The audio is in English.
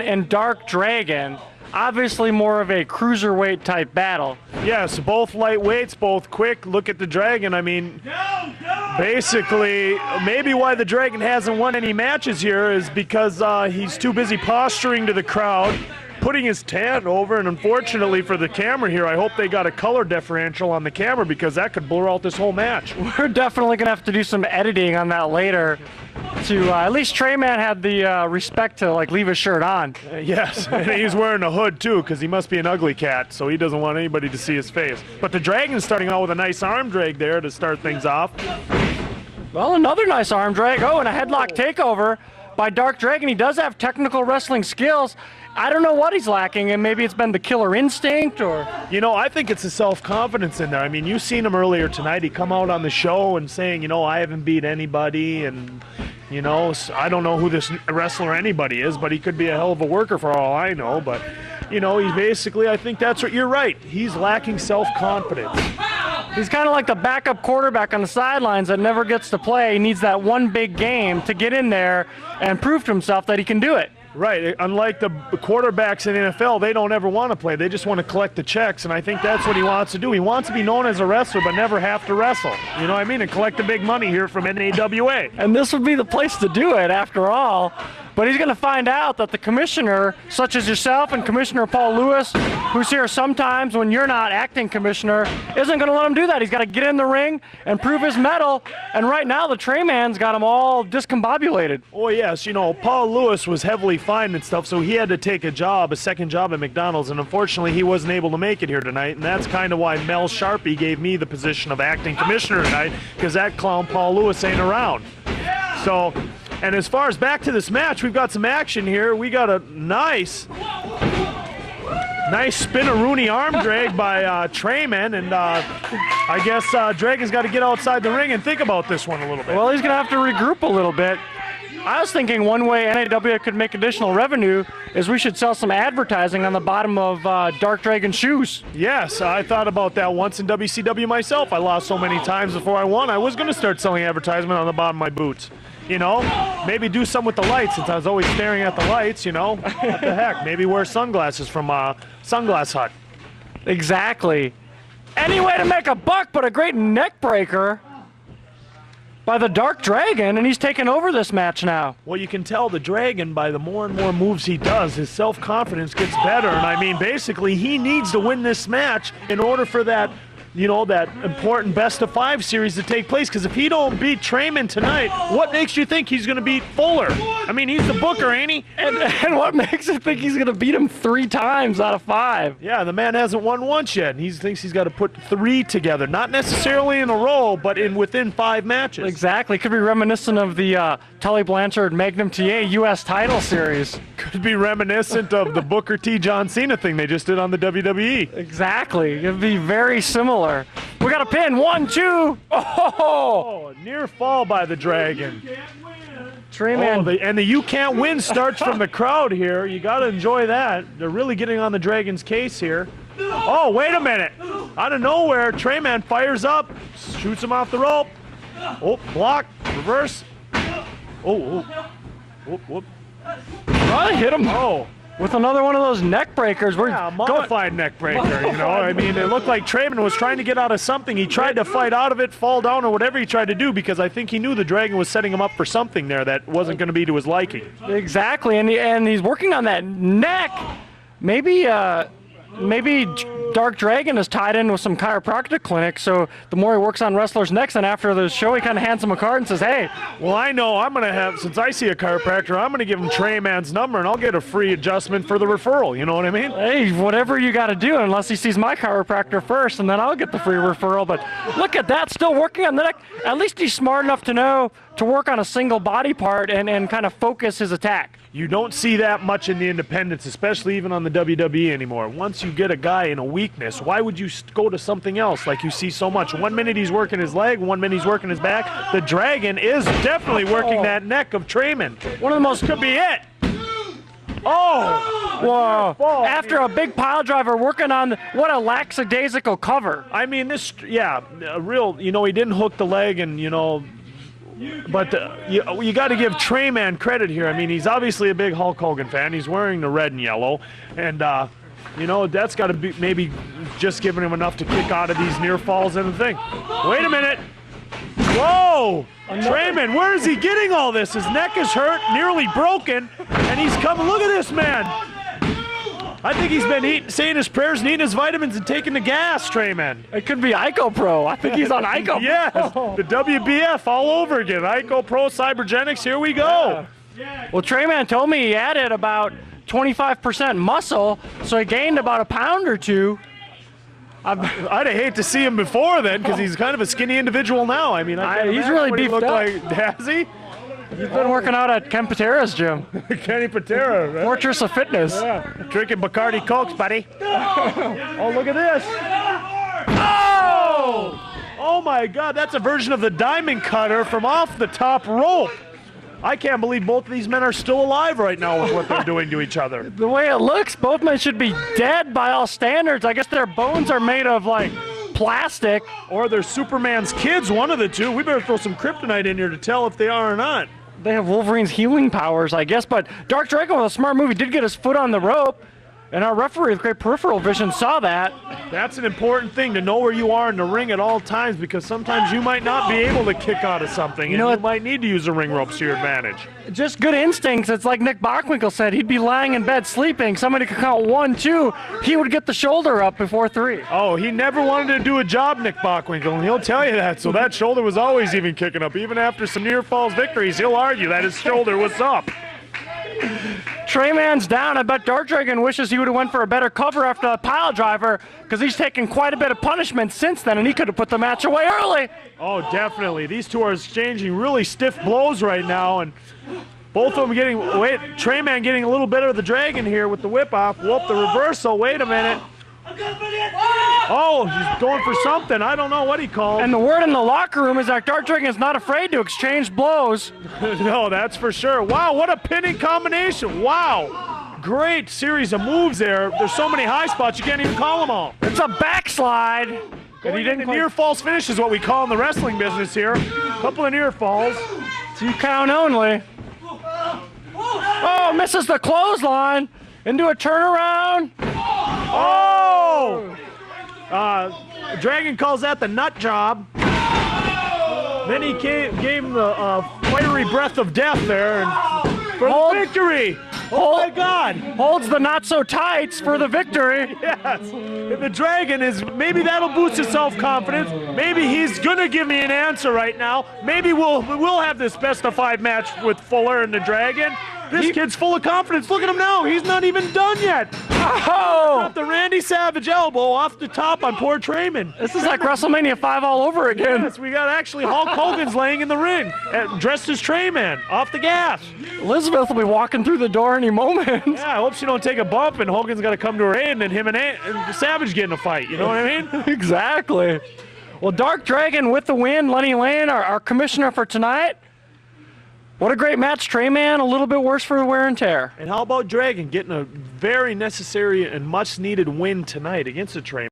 and Dark Dragon, obviously more of a cruiserweight type battle. Yes, both lightweights, both quick. Look at the Dragon. I mean, basically, maybe why the Dragon hasn't won any matches here is because he's too busy posturing to the crowd, putting his tan over, and unfortunately for the camera here, I hope they got a color differential on the camera because that could blur out this whole match. We're definitely going to have to do some editing on that later to at least Trey Man had the respect to like leave his shirt on. Yes, and he's wearing a hood too because he must be an ugly cat, so he doesn't want anybody to see his face. But the Dragon's starting out with a nice arm drag there to start things off. Well, another nice arm drag. Oh, and a headlock takeover by Dark Dragon. He does have technical wrestling skills. I don't know what he's lacking, and maybe it's been the killer instinct or... You know, I think it's the self-confidence in there. I mean, you've seen him earlier tonight. He come out on the show and saying, you know, I haven't beat anybody, and, you know, I don't know who this wrestler anybody is, but he could be a hell of a worker for all I know. But, you know, he's basically, I think that's what you're right. He's lacking self-confidence. He's kind of like the backup quarterback on the sidelines that never gets to play. He needs that one big game to get in there and prove to himself that he can do it. Right. Unlike the quarterbacks in the NFL, they don't ever want to play. They just want to collect the checks, and I think that's what he wants to do. He wants to be known as a wrestler but never have to wrestle. You know what I mean? And collect the big money here from NAWA. And this would be the place to do it, after all. But he's going to find out that the commissioner, such as yourself and Commissioner Paul Lewis, who's here sometimes when you're not acting commissioner, isn't going to let him do that. He's got to get in the ring and prove his mettle. And right now, the Trey Man's got him all discombobulated. Oh, yes. You know, Paul Lewis was heavily fined and stuff, so he had to take a second job at McDonald's, and unfortunately, he wasn't able to make it here tonight. And that's kind of why Mel Sharpie gave me the position of acting commissioner tonight, because that clown Paul Lewis ain't around. So... And as far as back to this match, we've got some action here. We got a nice spin-a-rooney arm drag by Trey Man, and I guess Dragon's got to get outside the ring and think about this one a little bit. Well, he's going to have to regroup a little bit. I was thinking one way NAWA could make additional revenue is we should sell some advertising on the bottom of Dark Dragon shoes. Yes, I thought about that once in WCW myself. I lost so many times before I won. I was going to start selling advertisement on the bottom of my boots. You know, maybe do some with the lights since I was always staring at the lights, you know. What the heck? Maybe wear sunglasses from Sunglass Hut. Exactly. Any way to make a buck but a great neck breaker by the Dark Dragon, and he's taking over this match now. Well, you can tell the Dragon, by the more and more moves he does, his self-confidence gets better. And I mean, basically, he needs to win this match in order for that, you know, that important best-of-5 series to take place. Because if he don't beat Trey Man tonight, what makes you think he's going to beat Fuller? I mean, he's the booker, ain't he? And what makes you think he's going to beat him 3 times out of 5? Yeah, the man hasn't won once yet. And he thinks he's got to put 3 together. Not necessarily in a row, but within 5 matches. Exactly. Could be reminiscent of the Tully Blanchard Magnum TA U.S. title series. Could be reminiscent of the Booker T. John Cena thing they just did on the WWE. Exactly. It'd be very similar. We got a pin. 1, 2. Oh! Near fall by the Dragon. Trey Man. And the "you can't win" starts from the crowd here. You got to enjoy that. They're really getting on the Dragon's case here. Oh, wait a minute. Out of nowhere, Trey Man fires up, shoots him off the rope. Oh, block, reverse. Oh. Whoop, whoop. Oh, hit him. Oh. With another one of those neck breakers. Yeah, modified neck breaker, you know. I mean, it looked like Trey Man was trying to get out of something. He tried to fight out of it, fall down, or whatever he tried to do, because I think he knew the Dragon was setting him up for something there that wasn't going to be to his liking. Exactly, and he's working on that neck. Maybe Dark Dragon is tied in with some chiropractic clinic, so the more he works on wrestlers' necks, and after the show he kind of hands him a card and says, hey. Well, I know I'm going to have, since I see a chiropractor, I'm going to give him Trey Man's number, and I'll get a free adjustment for the referral, you know what I mean? Hey, whatever you got to do, unless he sees my chiropractor first, and then I'll get the free referral. But look at that, still working on the neck. At least he's smart enough to know to work on a single body part and kind of focus his attack. You don't see that much in the independents, especially even on the WWE anymore. Once you get a guy in a weakness, why would you go to something else like you see so much? 1 minute he's working his leg, 1 minute he's working his back. The Dragon is definitely working that neck of Trey Man. One of the most... Could be it. Oh! Whoa. After a big pile driver working on what a lackadaisical cover. I mean, this, yeah, a real, you know, he didn't hook the leg and, you know, But you got to give Trey Man credit here. I mean, he's obviously a big Hulk Hogan fan. He's wearing the red and yellow, and you know, that's got to be maybe just giving him enough to kick out of these near falls and the thing. Wait a minute. Whoa! Trey Man, where is he getting all this? His neck is hurt, nearly broken, and he's coming. Look at this man. I think he's been saying his prayers and eating his vitamins and taking the gas, Trey Man. It could be IcoPro. I think he's on IcoPro. Yes, the WBF all over again. IcoPro Cybergenics, here we go. Yeah. Well, Trey Man told me he added about 25% muscle, so he gained about a pound or two. I'd hate to see him before then, because he's kind of a skinny individual now. I mean, he's really beefed up. Like, has he? He's been working out at Ken Patera's gym. Kenny Patera, right? Fortress of Fitness. Yeah. Drinking Bacardi Cokes, buddy. Oh, look at this. Oh! Oh my God, that's a version of the diamond cutter from off the top rope. I can't believe both of these men are still alive right now with what they're doing to each other. The way it looks, both men should be dead by all standards. I guess their bones are made of, like, plastic. Or they're Superman's kids, one of the two. We better throw some kryptonite in here to tell if they are or not. They have Wolverine's healing powers, I guess, but Dark Dragon, with a smart move, he did get his foot on the rope, and our referee with great peripheral vision saw that. That's an important thing, to know where you are in the ring at all times, because sometimes you might not be able to kick out of something, and you might need to use the ring ropes to your advantage. Just good instincts. It's like Nick Bockwinkel said. He'd be lying in bed sleeping. Somebody could count 1, 2. He would get the shoulder up before 3. Oh, he never wanted to do a job, Nick Bockwinkel, and he'll tell you that. So that shoulder was always even kicking up. Even after some near falls victories, he'll argue that his shoulder was up. Trey Man's down. I bet Dark Dragon wishes he would have went for a better cover after the pile driver, because he's taken quite a bit of punishment since then, and he could have put the match away early. Oh, definitely. These two are exchanging really stiff blows right now, and both of them getting, Trey Man getting a little bit of the dragon here with the whip off. Whoop, the reversal. Wait a minute. Oh, he's going for something. I don't know what he called. And the word in the locker room is that Dark Dragon is not afraid to exchange blows. No, that's for sure. Wow, what a pinning combination. Wow. Great series of moves there. There's so many high spots, you can't even call them all. It's a backslide. And he didn't near falls finish is what we call in the wrestling business here. A couple of near falls. 2 count only. Oh, misses the clothesline. Into a turnaround. Oh! Dragon calls that the nut job. Then he gave him the fiery breath of death there and for the victory. Oh my God! Holds the not so tights for the victory. Yes. And the Dragon is, maybe that'll boost his self-confidence. Maybe he's gonna give me an answer right now. Maybe we'll have this best of 5 match with Fuller and the Dragon. This kid's full of confidence. Look at him now. He's not even done yet. Oh! Got the Randy Savage elbow off the top on poor Trey Man. This is like WrestleMania 5 all over again. Yes, we got actually Hulk Hogan's laying in the ring, dressed as Trey Man, off the gas. Elizabeth will be walking through the door any moment. Yeah, I hope she don't take a bump and Hogan's got to come to her aid and then him and Savage get in a fight. You know what I mean? Exactly. Well, Dark Dragon with the win. Lenny Lane, our commissioner for tonight. What a great match, Trey Man. A little bit worse for the wear and tear. And how about Dragon getting a very necessary and much needed win tonight against the Trey Man?